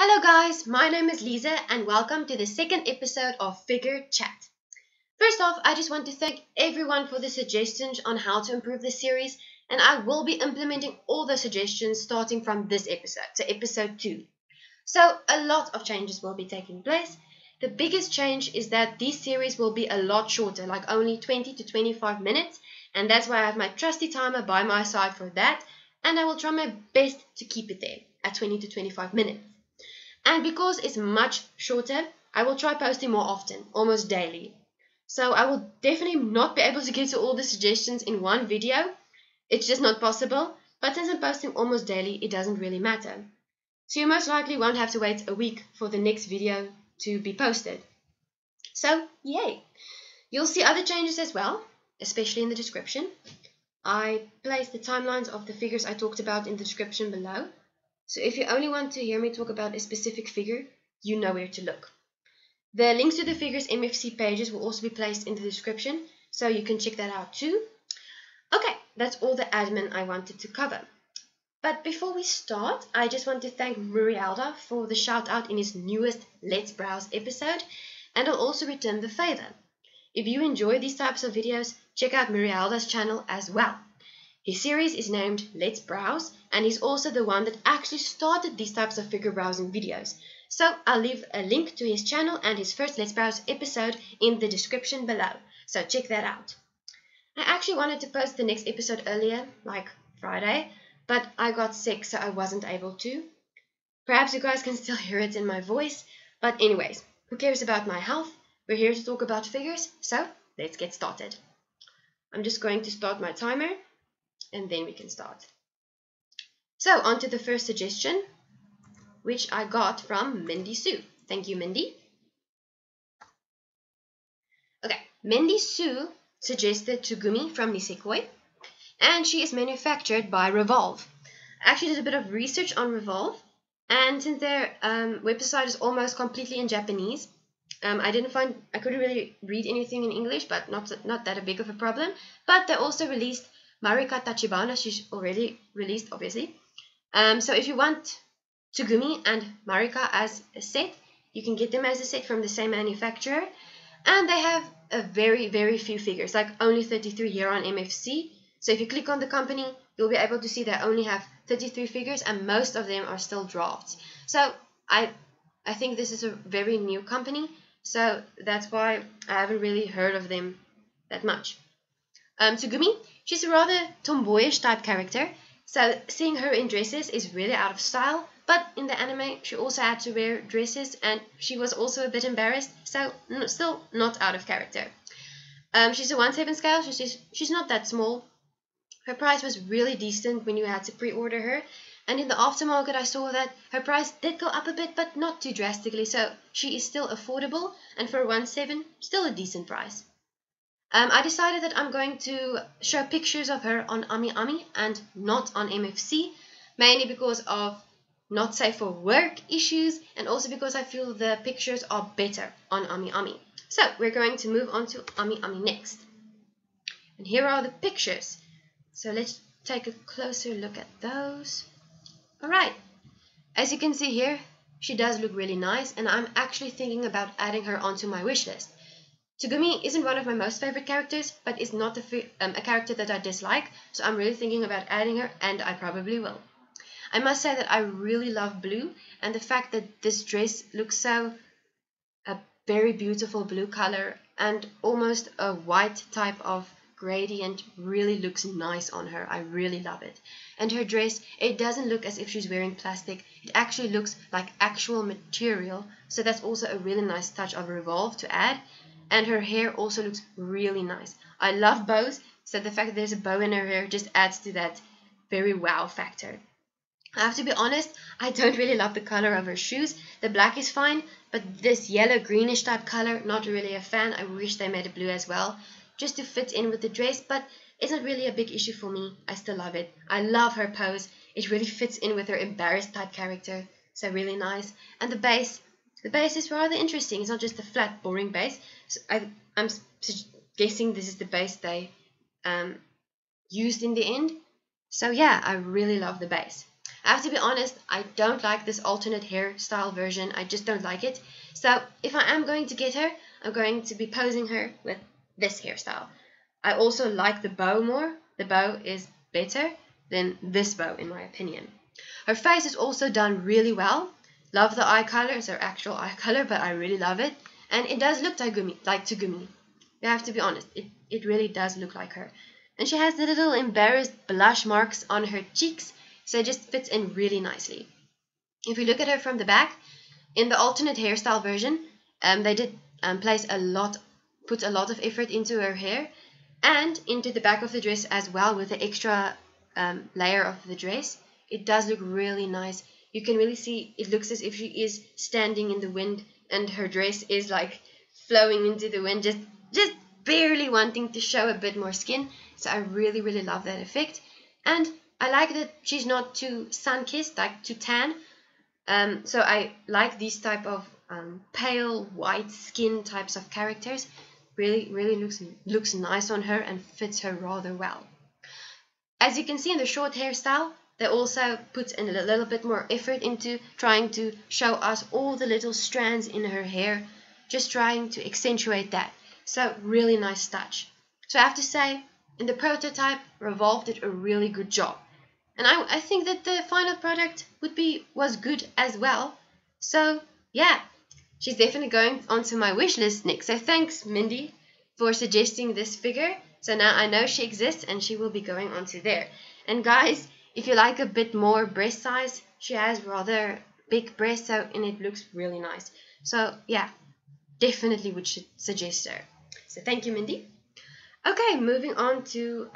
Hello guys, my name is Lisa and welcome to the second episode of Figure Chat. First off, I just want to thank everyone for the suggestions on how to improve the series, and I will be implementing all the suggestions starting from this episode, so episode 2. So a lot of changes will be taking place. The biggest change is that this series will be a lot shorter, like only 20 to 25 minutes, and that's why I have my trusty timer by my side for that, and I will try my best to keep it there at 20 to 25 minutes. And because it's much shorter, I will try posting more often, almost daily. So I will definitely not be able to get to all the suggestions in one video. It's just not possible. But since I'm posting almost daily, it doesn't really matter. So you most likely won't have to wait a week for the next video to be posted. So, yay! You'll see other changes as well, especially in the description. I placed the timelines of the figures I talked about in the description below. So if you only want to hear me talk about a specific figure, you know where to look. The links to the figures' MFC pages will also be placed in the description, so you can check that out too. Okay, that's all the admin I wanted to cover. But before we start, I just want to thank Murialita for the shout out in his newest Let's Browse episode, and I'll also return the favor. If you enjoy these types of videos, check out Murialita's channel as well. His series is named Let's Browse, and he's also the one that actually started these types of figure browsing videos. So I'll leave a link to his channel and his first Let's Browse episode in the description below, so check that out. I actually wanted to post the next episode earlier, like Friday, but I got sick so I wasn't able to. Perhaps you guys can still hear it in my voice, but anyways, who cares about my health? We're here to talk about figures, so let's get started. I'm just going to start my timer, and then we can start. So, on to the first suggestion, which I got from Mindy Sue. Thank you, Mindy. Okay, Mindy Sue suggested Tsugumi from Nisekoi, and she is manufactured by Revolve. I actually did a bit of research on Revolve, and since their website is almost completely in Japanese, I couldn't really read anything in English, but not that big of a problem. But they also released Marika Tachibana. She's already released, obviously. So if you want Tsugumi and Marika as a set, you can get them as a set from the same manufacturer. And they have a very, very few figures, like only 33 here on MFC. So if you click on the company, you'll be able to see they only have 33 figures, and most of them are still drafts. So I think this is a very new company, so that's why I haven't really heard of them that much. Tsugumi, she's a rather tomboyish type character, so seeing her in dresses is really out of style, but in the anime she also had to wear dresses and she was also a bit embarrassed, so still not out of character. She's a 1/7 scale, so she's not that small. Her price was really decent when you had to pre-order her, and in the aftermarket I saw that her price did go up a bit, but not too drastically, so she is still affordable, and for 1/7, still a decent price. I decided that I'm going to show pictures of her on Ami and not on MFC, mainly because of not safe for work issues, and also because I feel the pictures are better on Ami. So we're going to move on to Ami next. And here are the pictures. So let's take a closer look at those. Alright, as you can see here, she does look really nice, and I'm actually thinking about adding her onto my wish list. Tsugumi isn't one of my most favorite characters, but is not a character that I dislike, so I'm really thinking about adding her, and I probably will. I must say that I really love blue, and the fact that this dress looks so a very beautiful blue color and almost a white type of gradient really looks nice on her. I really love it. And her dress, it doesn't look as if she's wearing plastic. It actually looks like actual material, so that's also a really nice touch of Revolve to add. And her hair also looks really nice. I love bows, so the fact that there's a bow in her hair just adds to that very wow factor. I have to be honest, I don't really love the color of her shoes. The black is fine, but this yellow greenish type color, not really a fan. I wish they made it blue as well, just to fit in with the dress, but it's not really a big issue for me. I still love it. I love her pose. It really fits in with her embarrassed type character, so really nice. And the base is rather interesting. It's not just a flat, boring base. So I'm guessing this is the base they used in the end. So yeah, I really love the base. I I have to be honest, I don't like this alternate hairstyle version. I just don't like it. So if I am going to get her, I'm going to be posing her with this hairstyle. I also like the bow more. The bow is better than this bow in my opinion. Her face is also done really well. Love the eye color. It's her actual eye color, but I really love it. And it does look like Tsugumi. You have to be honest. It really does look like her. And she has the little embarrassed blush marks on her cheeks, so it just fits in really nicely. If you look at her from the back, in the alternate hairstyle version, they did put a lot of effort into her hair and into the back of the dress as well with the extra layer of the dress. It does look really nice. You can really see it looks as if she is standing in the wind and her dress is like flowing into the wind, just barely wanting to show a bit more skin. So I really, really love that effect. And I like that she's not too sun-kissed, like too tan. So I like these type of pale white skin types of characters. Really looks nice on her and fits her rather well. As you can see in the short hairstyle, they also put in a little bit more effort into trying to show us all the little strands in her hair, just trying to accentuate that. So really nice touch. So I have to say, in the prototype, Revolve did a really good job. And I think that the final product was good as well. So yeah, she's definitely going onto my wish list next. So thanks, Mindy, for suggesting this figure. So now I know she exists and she will be going onto there. And guys, if you like a bit more breast size, she has rather big breasts, and it looks really nice. So yeah, definitely would suggest her. So thank you, Mindy. Okay, moving on to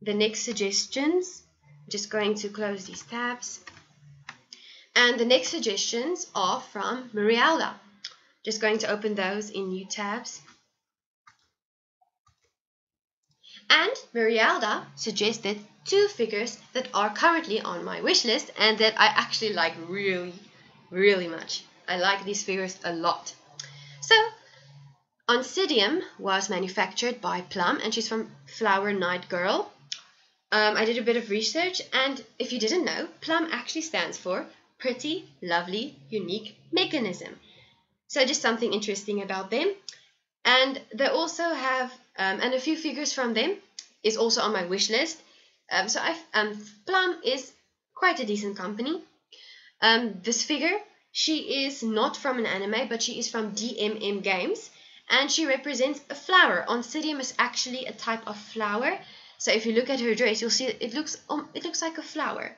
the next suggestions. Just going to close these tabs. And the next suggestions are from Murialita. Just going to open those in new tabs. And Murialita suggested 2 figures that are currently on my wish list and that I actually like really, really much. I like these figures a lot. So, Oncidium was manufactured by Plum, and she's from Flower Night Girl. I did a bit of research, and if you didn't know, Plum actually stands for Pretty, Lovely, Unique Mechanism. So just something interesting about them. And they also have, and a few figures from them is also on my wish list. So Plum is quite a decent company. This figure, she is not from an anime, but she is from DMM Games, and she represents a flower. Oncidium is actually a type of flower. So if you look at her dress, you'll see it looks like a flower.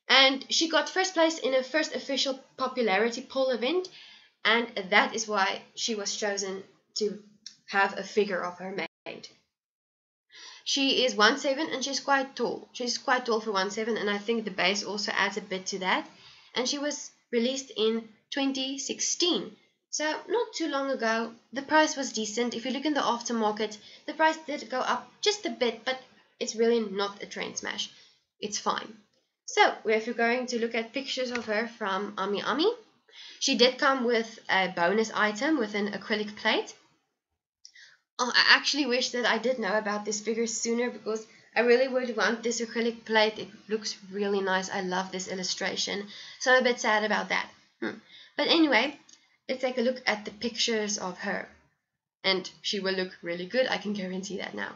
And she got first place in a first official popularity poll event, and that is why she was chosen to have a figure of her made. She is 1'7" and she's quite tall. She's quite tall for 1'7", and I think the base also adds a bit to that. And she was released in 2016. So not too long ago. The price was decent. If you look in the aftermarket, the price did go up just a bit, but it's really not a train smash. It's fine. So if you're going to look at pictures of her from Ami, she did come with a bonus item with an acrylic plate. Oh, I actually wish that I did know about this figure sooner, because I really would want this acrylic plate. It looks really nice. I love this illustration. So I'm a bit sad about that. But anyway, let's take a look at the pictures of her. And she will look really good. I can guarantee that now.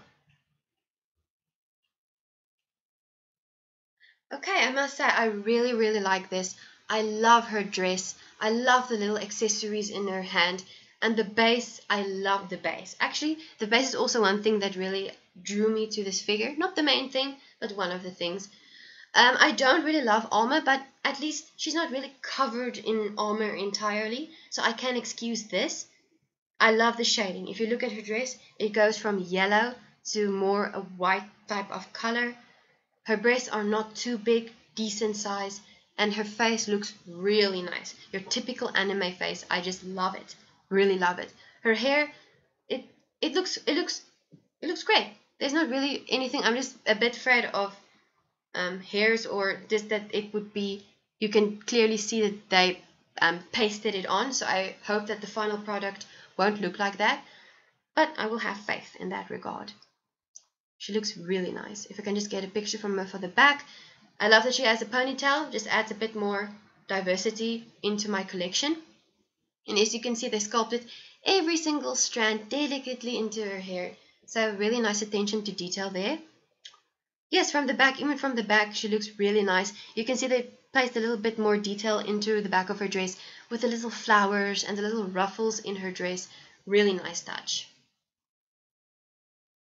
Okay, I must say I really, really like this. I love her dress. I love the little accessories in her hand. And the base, I love the base. Actually, the base is also one thing that really drew me to this figure. Not the main thing, but one of the things. I don't really love armor, but at least she's not really covered in armor entirely, so I can excuse this. I love the shading. If you look at her dress, it goes from yellow to more a white type of color. Her breasts are not too big, decent size, and her face looks really nice. Your typical anime face. I just love it. Really love it. Her hair, it looks great. There's not really anything. I'm just a bit afraid of hairs, or just that it would be, you can clearly see that they pasted it on, so I hope that the final product won't look like that, but I will have faith in that regard. She looks really nice. If I can just get a picture from her for the back, I love that she has a ponytail, just adds a bit more diversity into my collection. And as you can see, they sculpted every single strand delicately into her hair. So really nice attention to detail there. Yes, from the back, even from the back, she looks really nice. You can see they placed a little bit more detail into the back of her dress with the little flowers and the little ruffles in her dress. Really nice touch.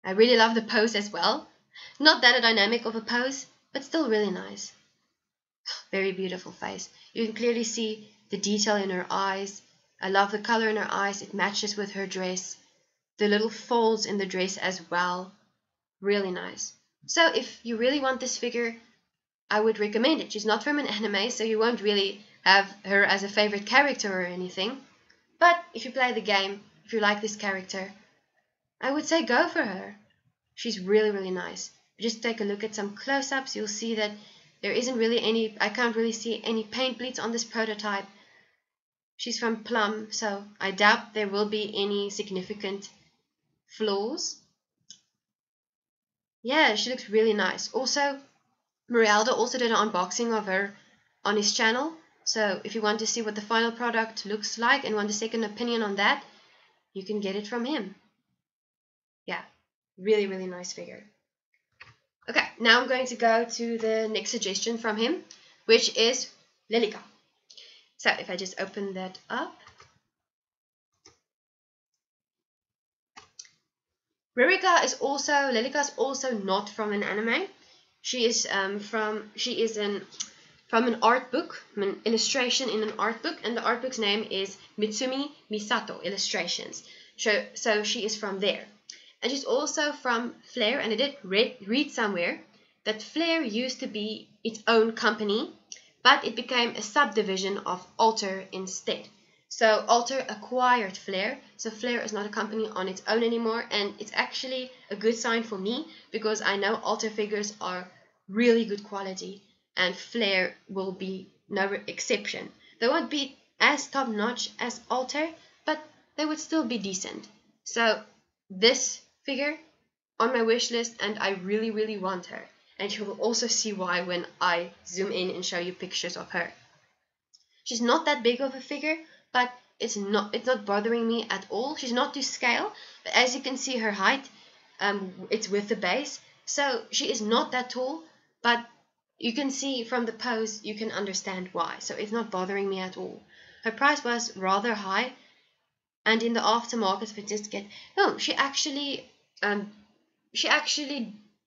I really love the pose as well. Not that dynamic of a pose, but still really nice. Very beautiful face. You can clearly see the detail in her eyes. I love the color in her eyes. It matches with her dress. The little folds in the dress as well. Really nice. So if you really want this figure, I would recommend it. She's not from an anime, so you won't really have her as a favorite character or anything. But if you play the game, if you like this character, I would say go for her. She's really, really nice. Just take a look at some close-ups. You'll see that there isn't really any, I can't really see any paint bleeds on this prototype. She's from Plum, so I doubt there will be any significant flaws. Yeah, she looks really nice. Also, Murialda also did an unboxing of her on his channel. So if you want to see what the final product looks like and want a second opinion on that, you can get it from him. Yeah, really, really nice figure. Okay, now I'm going to go to the next suggestion from him, which is Ririka. So if I just open that up. Ririka is also not from an anime. She is from an art book, an illustration in an art book, and the art book's name is Mitsumi Misato Illustrations. So she is from there. And she's also from Flare, and I did read somewhere that Flare used to be its own company, but it became a subdivision of Alter instead. So Alter acquired Flare, so Flare is not a company on its own anymore, and it's actually a good sign for me because I know Alter figures are really good quality, and Flare will be no exception. They won't be as top-notch as Alter, but they would still be decent. So this figure on my wish list, and I really, really want her. And you will also see why when I zoom in and show you pictures of her. She's not that big of a figure, but it's not bothering me at all. She's not to scale, but as you can see, her height, it's with the base, so she is not that tall, but you can see from the pose, you can understand why. So it's not bothering me at all. Her price was rather high, and in the aftermarket, if I just get, no, she actually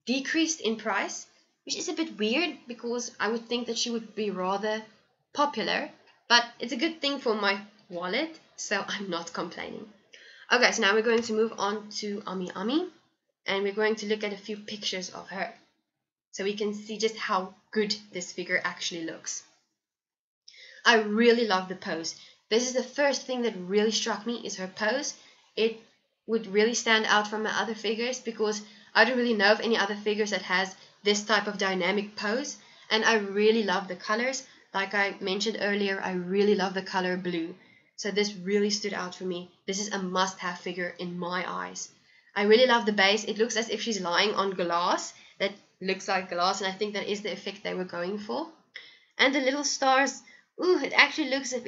decreased in price, which is a bit weird because I would think that she would be rather popular, but it's a good thing for my wallet, so I'm not complaining. Okay, so now we're going to move on to Ami Ami, and we're going to look at a few pictures of her, so we can see just how good this figure actually looks. I really love the pose. This is the first thing that really struck me, is her pose. It would really stand out from my other figures because I don't really know of any other figures that has this type of dynamic pose, and I really love the colors. Like I mentioned earlier, I really love the color blue. So this really stood out for me. This is a must-have figure in my eyes. I really love the base. It looks as if she's lying on glass. That looks like glass, and I think that is the effect they were going for. And the little stars, ooh, it actually looks as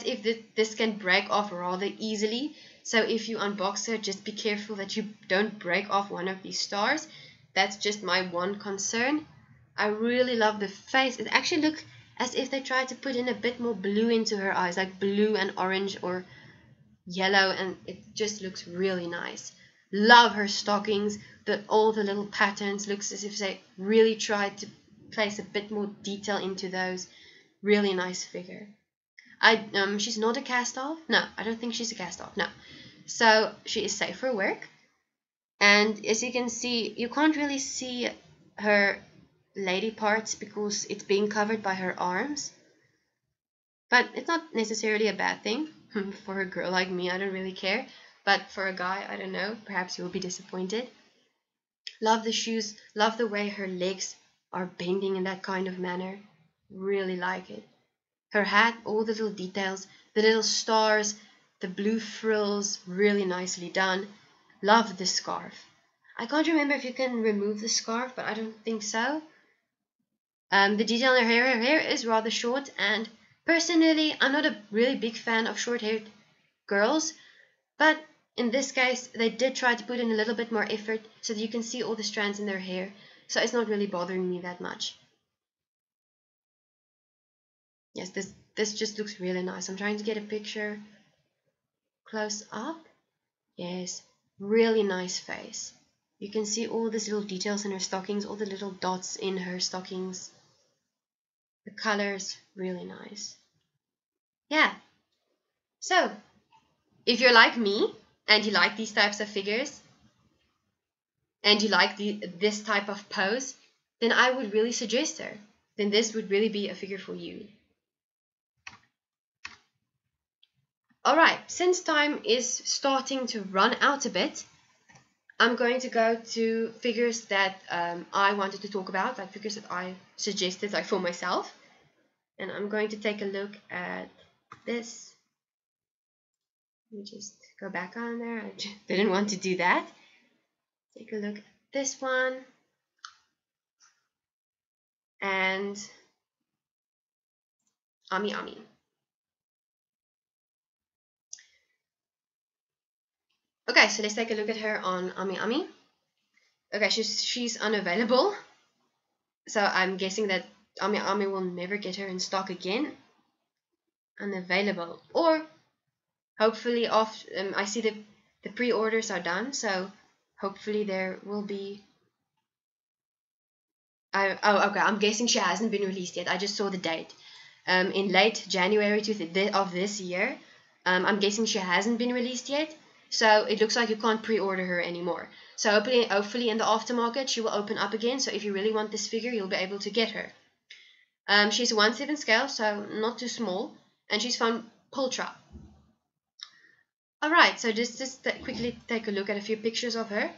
if this can break off rather easily. So if you unbox her, just be careful that you don't break off one of these stars. That's just my one concern. I really love the face. It actually looks as if they tried to put in a bit more blue into her eyes, like blue and orange or yellow, and it just looks really nice. Love her stockings, all the little patterns. Looks as if they really tried to place a bit more detail into those. Really nice figure. She's not a cast-off. No, I don't think she's a cast-off. No. So she is safe for work. And as you can see, you can't really see her lady parts because it's being covered by her arms. But it's not necessarily a bad thing. For a girl like me, I don't really care. But for a guy, I don't know. Perhaps you'll be disappointed. Love the shoes. Love the way her legs are bending in that kind of manner. Really like it. Her hat, all the little details, the little stars, the blue frills, really nicely done. Love the scarf. I can't remember if you can remove the scarf, but I don't think so. The detail in her hair is rather short, and personally, I'm not a really big fan of short-haired girls, but in this case, they did try to put in a little bit more effort so that you can see all the strands in their hair, so it's not really bothering me that much. Yes, this just looks really nice. I'm trying to get a picture close up. Yes, really nice face. You can see all these little details in her stockings, all the little dots in her stockings. The colors, really nice. Yeah. So, if you're like me and you like these types of figures and you like this type of pose, then I would really suggest her. Then this would really be a figure for you. Alright, since time is starting to run out a bit, I'm going to go to figures that I wanted to talk about, like figures that I suggested, like for myself. And I'm going to take a look at this. Let me just go back on there. I didn't want to do that. Take a look at this one. And Ami. Okay, so let's take a look at her on Ami. Okay, she's unavailable. So I'm guessing that Ami will never get her in stock again. Unavailable. Or hopefully I see the pre-orders are done, so hopefully there will be. Okay, I'm guessing she hasn't been released yet. I just saw the date. In late January of this year. I'm guessing she hasn't been released yet, so it looks like you can't pre-order her anymore. So hopefully in the aftermarket she will open up again, so if you really want this figure, you'll be able to get her. She's 1/7 scale, so not too small, and she's from Pultra. Alright, so just quickly take a look at a few pictures of her.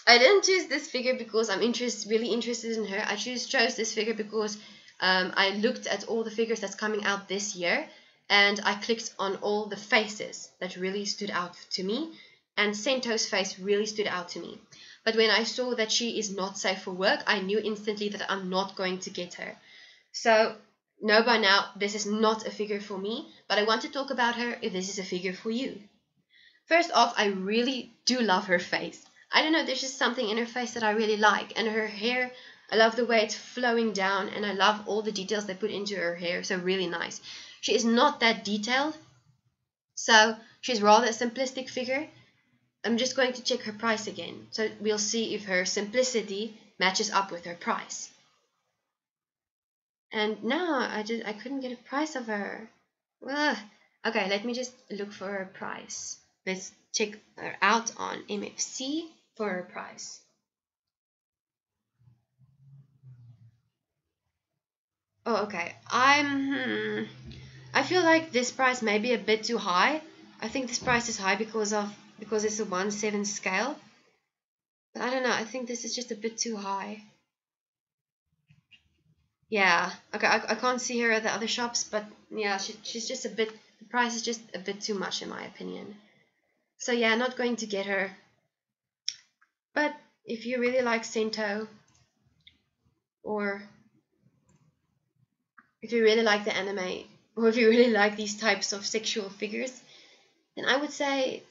I didn't choose this figure because I'm really interested in her. I chose this figure because I looked at all the figures that's coming out this year, and I clicked on all the faces that really stood out to me, and Sento's face really stood out to me. But when I saw that she is not safe for work, I knew instantly that I'm not going to get her. So, know by now, this is not a figure for me, but I want to talk about her if this is a figure for you. First off, I really do love her face. I don't know, there's just something in her face that I really like, and her hair, I love the way it's flowing down, and I love all the details they put into her hair, so really nice. She is not that detailed, so she's rather a simplistic figure. I'm just going to check her price again, so we'll see if her simplicity matches up with her price. And now I couldn't get a price of her. Ugh. Okay, let me just look for her price. Let's check her out on MFC for her price. Oh, okay. I feel like this price may be a bit too high. I think this price is high because it's a 1/7 scale. But I don't know. I think this is just a bit too high. Yeah. Okay. I can't see her at the other shops, but yeah, she's just a bit. The price is just a bit too much in my opinion. So yeah, not going to get her. But if you really like Sento, or if you really like the anime, or if you really like these types of sexual figures, then I would say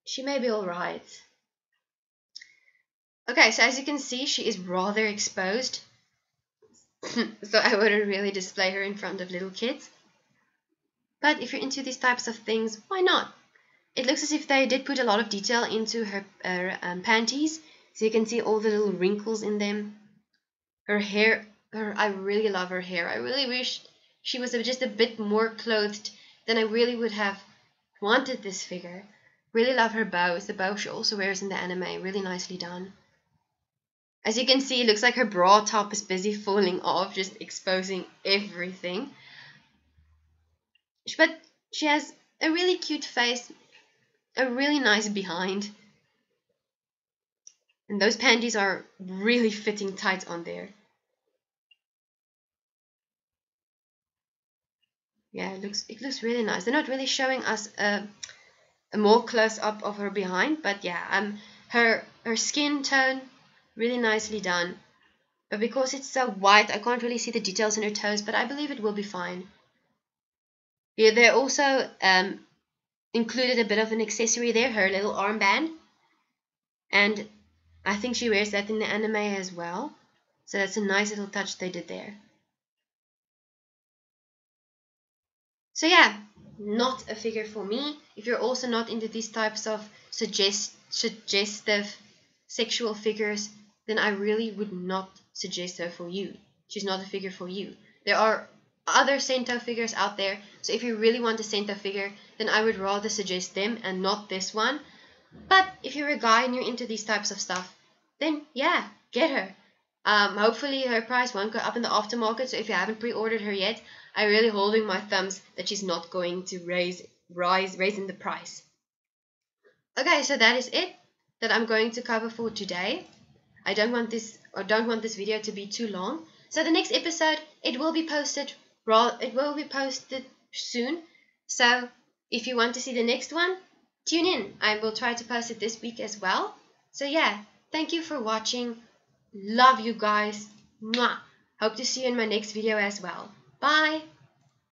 she may be alright. Okay, so as you can see, she is rather exposed. So I wouldn't really display her in front of little kids. But if you're into these types of things, why not? It looks as if they did put a lot of detail into her panties. So you can see all the little wrinkles in them. Her hair, I really love her hair. I really wish she was just a bit more clothed, then I really would have wanted this figure. Really love her bows. The bow she also wears in the anime. Really nicely done. As you can see, it looks like her bra top is busy falling off, just exposing everything. But she has a really cute face, a really nice behind. And those panties are really fitting tight on there. Yeah, it looks really nice. They're not really showing us a more close up of her behind, but yeah, her skin tone really nicely done. But because it's so white, I can't really see the details in her toes, but I believe it will be fine. Yeah, they also included a bit of an accessory there, her little armband. And I think she wears that in the anime as well. So that's a nice little touch they did there. So yeah, not a figure for me. If you're also not into these types of suggestive sexual figures, then I really would not suggest her for you. She's not a figure for you. There are other Sento figures out there, so if you really want a Sento figure, then I would rather suggest them and not this one. But if you're a guy and you're into these types of stuff, then yeah, get her. Hopefully her price won't go up in the aftermarket, so if you haven't pre-ordered her yet, I'm really holding my thumbs that she's not going to raise in the price. Okay, so that is it that I'm going to cover for today. I don't want this video to be too long. So the next episode, it will be posted soon. So if you want to see the next one, tune in. I will try to post it this week as well. So yeah, thank you for watching. Love you guys. Mwah. Hope to see you in my next video as well. Bye.